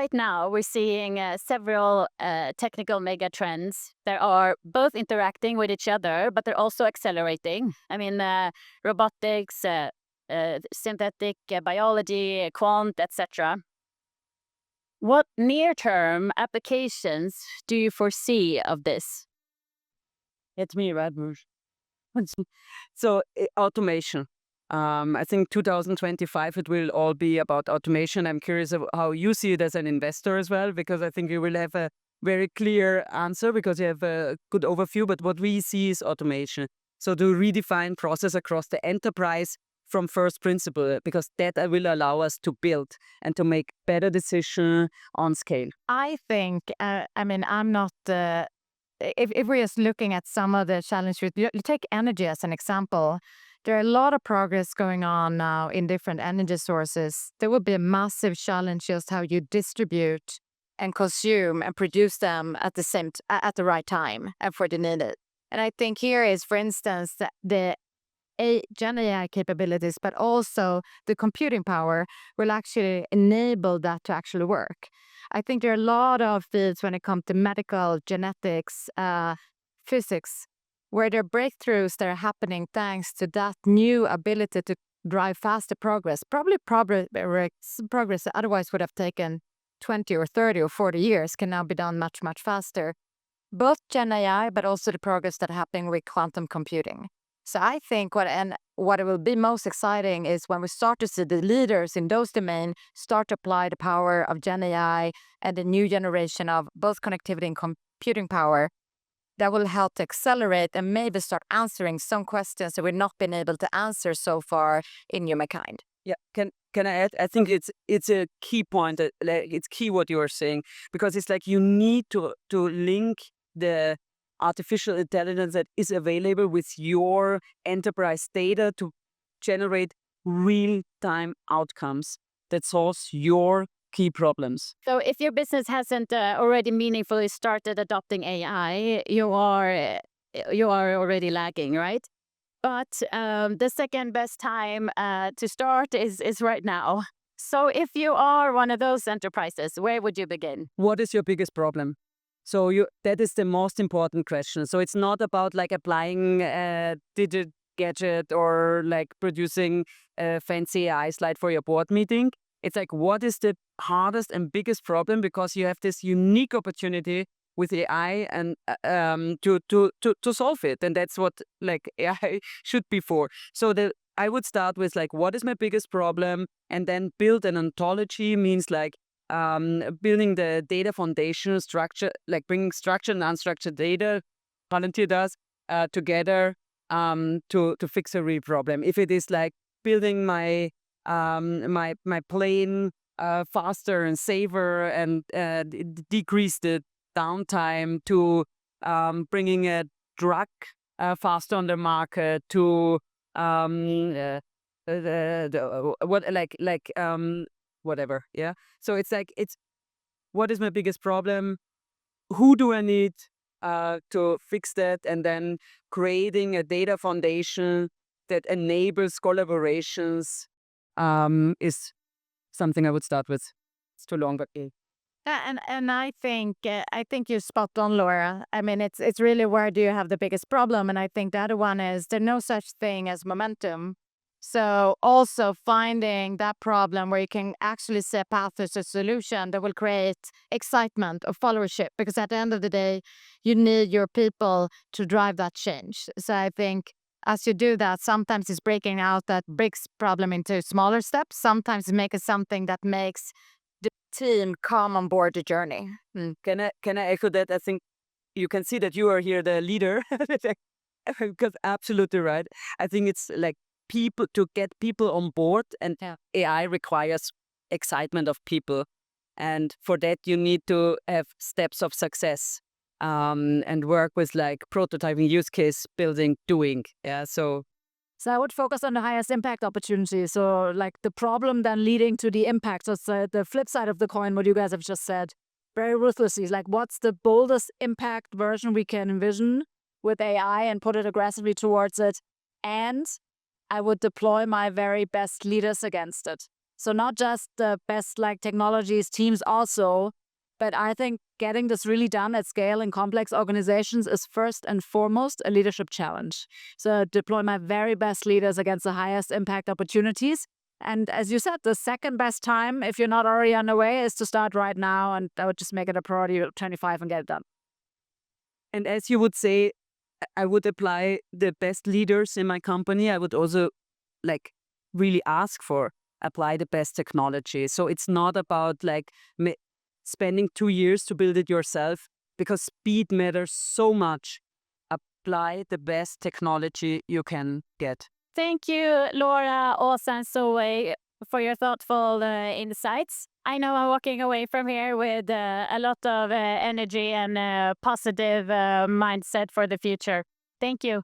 right now we're seeing several technical mega trends that are both interacting with each other, but they're also accelerating. I mean, robotics, synthetic biology, quant, etc. What near-term applications do you foresee of this? It's me, right? So automation. I think 2025 it will all be about automation. I'm curious of how you see it as an investor as well, because I think you will have a very clear answer because you have a good overview. But what we see is automation. So to redefine process across the enterprise from first principle, because that will allow us to build and to make better decisions on scale. I think, I'm not, if we're just looking at some of the challenges, you take energy as an example. There are a lot of progress going on now in different energy sources. There will be a massive challenge just how you distribute and consume and produce them at the right time and for the needed. And I think here is, for instance, the Gen AI capabilities, but also the computing power will actually enable that to actually work. I think there are a lot of fields when it comes to medical, genetics, physics, where there are breakthroughs that are happening thanks to that new ability to drive faster progress. Probably progress that otherwise would have taken 20 or 30 or 40 years can now be done much, much faster. Both Gen AI, but also the progress that are happening with quantum computing. So I think what it will be most exciting is when we start to see the leaders in those domains start to apply the power of Gen AI and the new generation of both connectivity and computing power that will help to accelerate and maybe start answering some questions that we've not been able to answer so far in humankind. Yeah, can I add? I think it's a key point. It's key what you are saying, because it's like you need to link the artificial intelligence that is available with your enterprise data to generate real-time outcomes that solves your key problems. So if your business hasn't already meaningfully started adopting AI, you are already lagging, right? But the second best time to start is right now. So if you are one of those enterprises, where would you begin? What is your biggest problem? So that is the most important question. So it's not about like applying a digital gadget or like producing a fancy AI slide for your board meeting. It's like, what is the hardest and biggest problem? Because you have this unique opportunity with AI and to solve it. And that's what like AI should be for. So I would start with like, what is my biggest problem? And then build an ontology means like building the data foundation structure, like bringing structured and unstructured data, Palantir does, together to fix a real problem. If it is like building my plane faster and safer and decrease the downtime, to bringing a drug faster on the market, to whatever. Yeah. So it's like, what is my biggest problem? Who do I need to fix that? And then creating a data foundation that enables collaborations is something I would start with. It's too long, but And I think you're spot on, Laura. I mean, it's really where do you have the biggest problem? And I think the other one is there's no such thing as momentum. So also finding that problem where you can actually see a path to a solution that will create excitement or followership, because at the end of the day, you need your people to drive that change. So I think as you do that, sometimes it's breaking out that big problem into smaller steps. Sometimes making something that makes the team come on board the journey. Can I echo that? I think you can see that you are here the leader, because absolutely right. I think it's like to get people on board, and AI requires excitement of people, and for that you need to have steps of success and work with like prototyping, use case building, doing. Yeah, so I would focus on the highest impact opportunity. So like the problem then leading to the impact. So it's the flip side of the coin, what you guys have just said. Very ruthlessly, like what's the boldest impact version we can envision with AI and put it aggressively towards it. And I would deploy my very best leaders against it. So not just the best like technologies, teams also, but I think getting this really done at scale in complex organizations is first and foremost a leadership challenge. So deploy my very best leaders against the highest impact opportunities. And as you said, the second best time, if you're not already on the way, is to start right now. And I would just make it a priority of 25 and get it done. And as you would say, I would apply the best leaders in my company. I would also like really ask for apply the best technology. So it's not about like spending 2 years to build it yourself, because speed matters so much. Apply the best technology you can get. Thank you, Laura, Åsa, and Solveig, for your thoughtful insights. I know I'm walking away from here with a lot of energy and positive mindset for the future. Thank you.